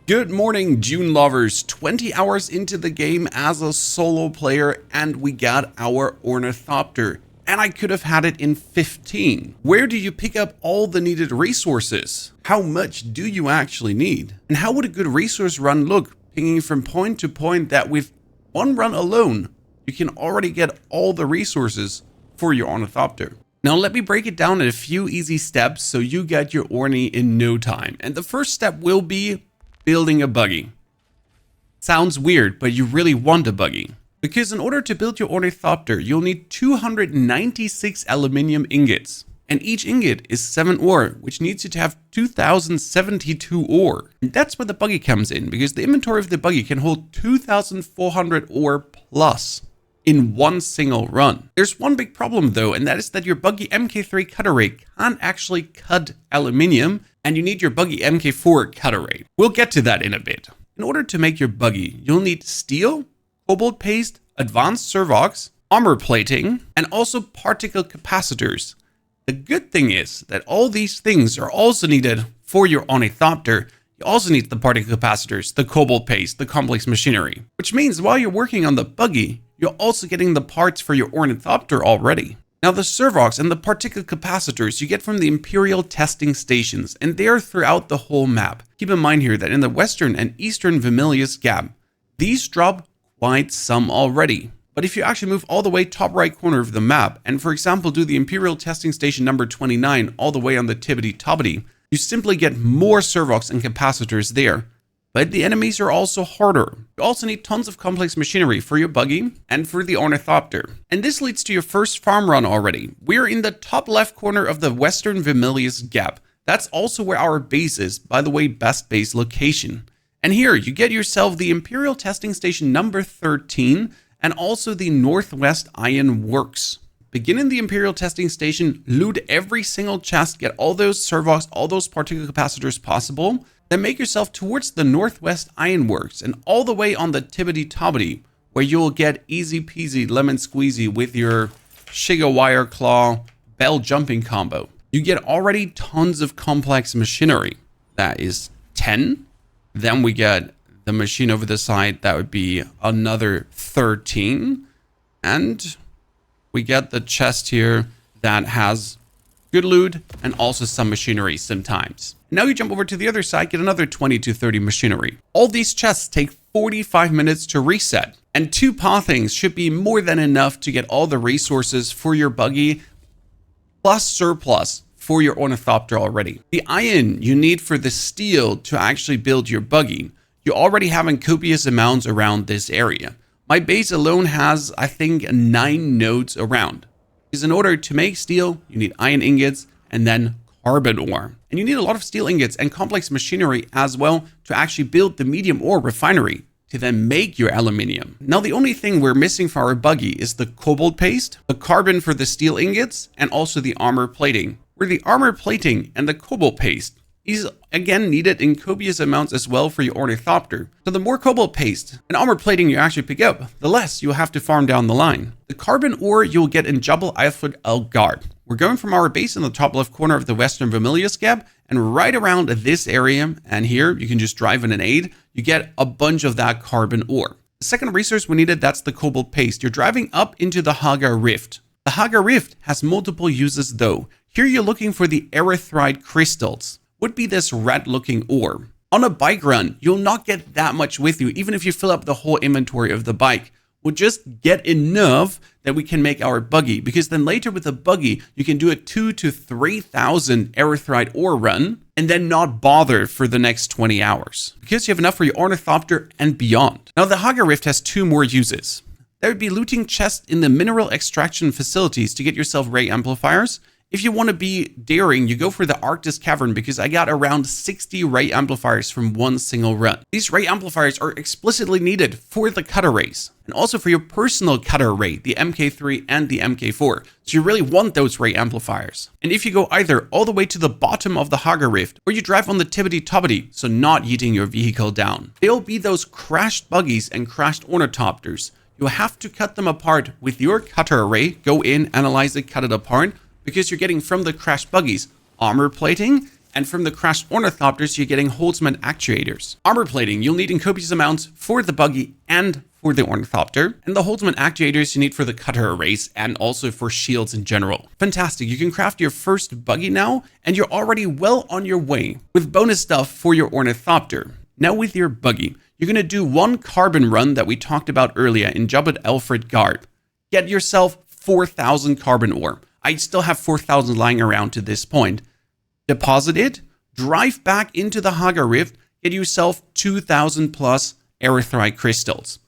Good morning, Dune lovers. 20 hours into the game as a solo player, and we got our Ornithopter. And I could have had it in 15. Where do you pick up all the needed resources? How much do you actually need? And how would a good resource run look, pinging from point to point that with one run alone, you can already get all the resources for your Ornithopter? Now let me break it down in a few easy steps so you get your Orni in no time. And the first step will be building a buggy. Sounds weird, but you really want a buggy. Because in order to build your Ornithopter, you'll need 296 aluminium ingots. And each ingot is 7 ore, which needs you to have 2072 ore. And that's where the buggy comes in, because the inventory of the buggy can hold 2400 ore plus in one single run. There's one big problem though, and that is that your Buggy MK3 Cutterarray can't actually cut aluminium, and you need your Buggy MK4 Cutterarray. We'll get to that in a bit. In order to make your buggy, you'll need steel, cobalt paste, advanced servox, armor plating, and also particle capacitors. The good thing is that all these things are also needed for your Ornithopter. You also need the particle capacitors, the cobalt paste, the complex machinery, which means while you're working on the buggy, you're also getting the parts for your Ornithopter already. Now the servox and the particle capacitors you get from the Imperial testing stations, and they are throughout the whole map. Keep in mind here that in the western and eastern Vermilius Gap, these drop quite some already. But if you actually move all the way top right corner of the map, and for example do the Imperial testing station number 29 all the way on the tibbity-tobbity, you simply get more servox and capacitors there. But the enemies are also harder. You also need tons of complex machinery for your buggy and for the Ornithopter. And this leads to your first farm run already. We're in the top left corner of the western Vermilius Gap. That's also where our base is, by the way, best base location. And here you get yourself the Imperial testing station number 13 and also the Northwest Iron Works. Begin in the Imperial testing station, loot every single chest, get all those servox, all those particle capacitors possible. Then make yourself towards the Northwest Ironworks and all the way on the tibbity-tobbity, where you'll get easy peasy lemon squeezy with your Shiga Wire Claw bell jumping combo. You get already tons of complex machinery. That is 10. Then we get the machine over the side. That would be another 13. And we get the chest here that has good loot and also some machinery sometimes. Now you jump over to the other side, get another 20 to 30 machinery. All these chests take 45 minutes to reset, and 2 pathings should be more than enough to get all the resources for your buggy, plus surplus for your Ornithopter already. The iron you need for the steel to actually build your buggy, you already have in copious amounts around this area. My base alone has, I think, 9 nodes around. Because in order to make steel, you need iron ingots and then carbon ore. And you need a lot of steel ingots and complex machinery as well to actually build the medium ore refinery to then make your aluminium. Now the only thing we're missing for our buggy is the cobalt paste, the carbon for the steel ingots, and also the armor plating. Where the armor plating and the cobalt paste is again needed in copious amounts as well for your Ornithopter. So the more cobalt paste and armor plating you actually pick up, the less you'll have to farm down the line. The carbon ore you'll get in Jabal Alfred El Gard. We're going from our base in the top left corner of the western Vermilius Gap and right around this area, and here you can just drive in an aid, you get a bunch of that carbon ore. The second resource we needed, that's the cobalt paste. You're driving up into the Haga Rift. The Haga Rift has multiple uses though. Here you're looking for the erythrite crystals. Would be this red looking ore. On a bike run, you'll not get that much with you, even if you fill up the whole inventory of the bike. We'll just get enough that we can make our buggy, because then later with the buggy, you can do a 2,000 to 3,000 erythrite ore run and then not bother for the next 20 hours because you have enough for your Ornithopter and beyond. Now the Haga Rift has 2 more uses. That would be looting chests in the mineral extraction facilities to get yourself ray amplifiers. If you want to be daring, you go for the Arctis Cavern because I got around 60 ray amplifiers from one single run. These ray amplifiers are explicitly needed for the Cutterrays and also for your personal Cutterarray, the MK3 and the MK4. So you really want those ray amplifiers. And if you go either all the way to the bottom of the Haga Rift or you drive on the tibbity-tobbity, so not yeeting your vehicle down, there'll be those crashed buggies and crashed Ornithopters. You'll have to cut them apart with your Cutterarray, go in, analyze it, cut it apart, because you're getting from the crashed buggies armor plating And from the crashed Ornithopters, you're getting Holtzman actuators. Armor plating, you'll need in copious amounts for the Buggy and for the Ornithopter. And the Holtzman actuators you need for the Cutterarrays and also for shields in general. Fantastic, you can craft your first Buggy now, and you're already well on your way with bonus stuff for your Ornithopter. Now with your Buggy, you're going to do one carbon run that we talked about earlier in Jabbat Alfred Garb. Get yourself 4,000 carbon ore. I still have 4,000 lying around to this point. Deposit it, drive back into the Haga Rift, get yourself 2,000 plus erythrite crystals.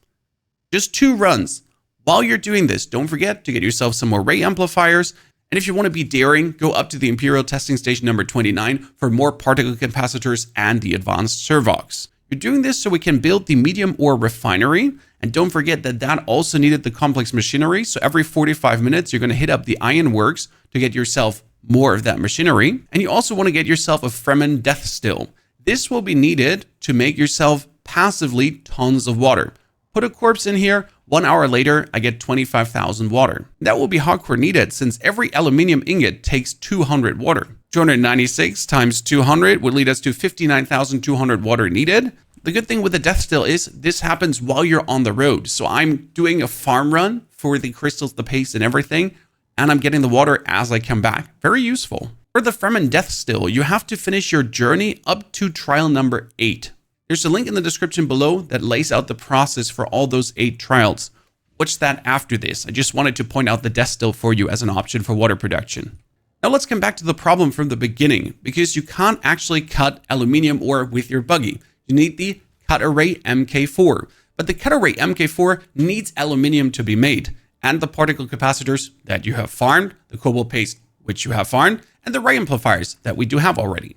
Just 2 runs. While you're doing this, don't forget to get yourself some more ray amplifiers. And if you want to be daring, go up to the Imperial Testing Station number 29 for more particle capacitors and the advanced Servox. You're doing this so we can build the medium ore refinery. And don't forget that that also needed the complex machinery. So every 45 minutes, you're going to hit up the ironworks to get yourself more of that machinery. And you also want to get yourself a Fremen Death Still. This will be needed to make yourself passively tons of water. Put a corpse in here. 1 hour later, I get 25,000 water. That will be hardcore needed since every aluminium ingot takes 200 water. 296 times 200 would lead us to 59,200 water needed. The good thing with the Death Still is this happens while you're on the road. So I'm doing a farm run for the crystals, the paste and everything, and I'm getting the water as I come back. Very useful. For the Fremen Death Still, you have to finish your journey up to trial number 8. There's a link in the description below that lays out the process for all those 8 trials. Watch that after this. I just wanted to point out the Death Still for you as an option for water production. Now let's come back to the problem from the beginning, because you can't actually cut aluminium ore with your Buggy. You need the Cutterarray MK4. But the Cutterarray MK4 needs aluminium to be made, and the particle capacitors that you have farmed, the Cobalt paste which you have farmed, and the ray amplifiers that we do have already.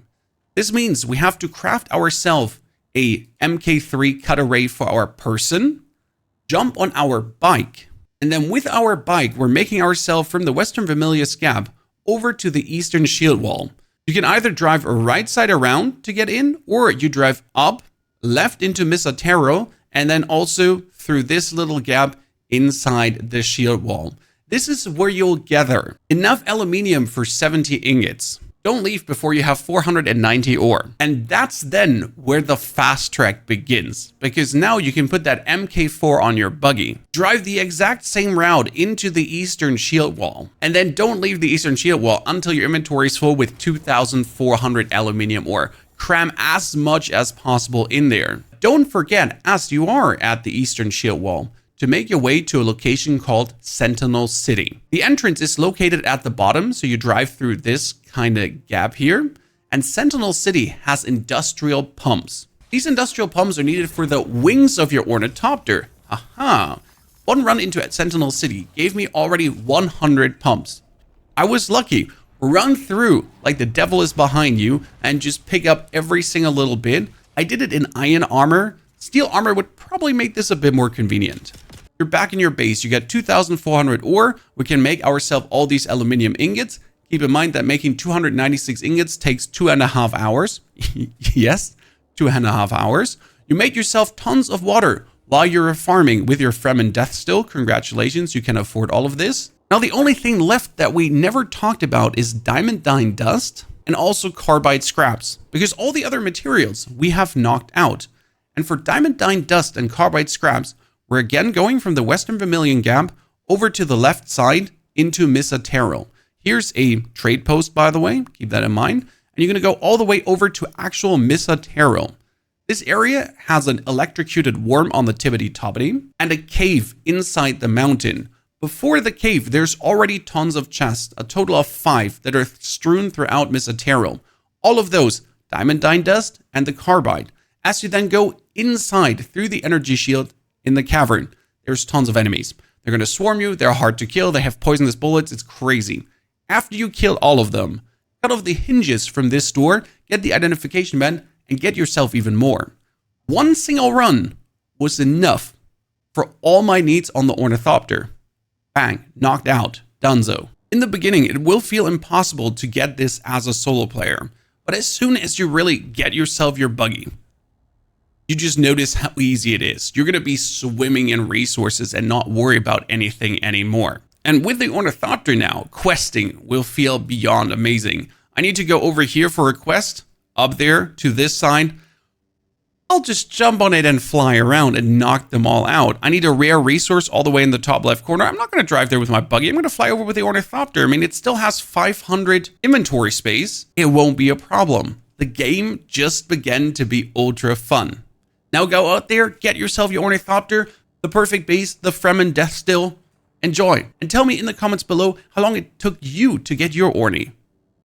This means we have to craft ourselves a MK3 Cutterarray for our person, jump on our bike, and then with our bike, we're making ourselves from the Western Vermilius Gap over to the Eastern Shield Wall. You can either drive a right side around to get in, or you drive up, left into Misatero, and then also through this little gap inside the shield wall. This is where you'll gather enough aluminium for 70 ingots. Don't leave before you have 490 ore. And that's then where the fast track begins, because now you can put that MK4 on your Buggy, drive the exact same route into the Eastern Shield Wall, and then don't leave the Eastern Shield Wall until your inventory is full with 2,400 aluminium ore. Cram as much as possible in there. Don't forget, as you are at the Eastern Shield Wall, to make your way to a location called Sentinel City. The entrance is located at the bottom, so you drive through this kind of gap here, and Sentinel City has industrial pumps. These industrial pumps are needed for the wings of your Ornithopter. Aha! One run into Sentinel City gave me already 100 pumps. I was lucky. Run through like the devil is behind you and just pick up every single little bit. I did it in iron armor. Steel armor would probably make this a bit more convenient. You're back in your base. You get 2,400 ore. We can make ourselves all these aluminium ingots. Keep in mind that making 296 ingots takes 2.5 hours. Yes, 2.5 hours. You made yourself tons of water while you're farming with your Fremen Death Still. Congratulations, you can afford all of this. Now the only thing left that we never talked about is Diamondine dust and also Carbide scraps, because all the other materials we have knocked out. And for Diamondine dust and Carbide scraps, we're again going from the Western Vermilion Gap over to the left side into Misatero. Here's a trade post, by the way, keep that in mind. And you're going to go all the way over to actual Misatero. This area has an electrocuted worm on the tippity-toppity and a cave inside the mountain. Before the cave, there's already tons of chests, a total of 5 that are strewn throughout Misatero. All of those, Diamondine dust and the Carbide. As you then go inside through the energy shield in the cavern, there's tons of enemies. They're going to swarm you, they're hard to kill, they have poisonous bullets, it's crazy. After you kill all of them, cut off the hinges from this door, get the identification band, and get yourself even more. One single run was enough for all my needs on the Ornithopter. Bang, knocked out, donezo. In the beginning, it will feel impossible to get this as a solo player, but as soon as you really get yourself your Buggy, you just notice how easy it is. You're going to be swimming in resources and not worry about anything anymore. And with the Ornithopter now, questing will feel beyond amazing. I need to go over here for a quest, up there to this side. I'll just jump on it and fly around and knock them all out. I need a rare resource all the way in the top left corner. I'm not going to drive there with my buggy. I'm going to fly over with the Ornithopter. I mean, it still has 500 inventory space. It won't be a problem. The game just began to be ultra fun. Now go out there, get yourself your Ornithopter, the perfect base, the Fremen Death Still. Enjoy. And tell me in the comments below how long it took you to get your Orni.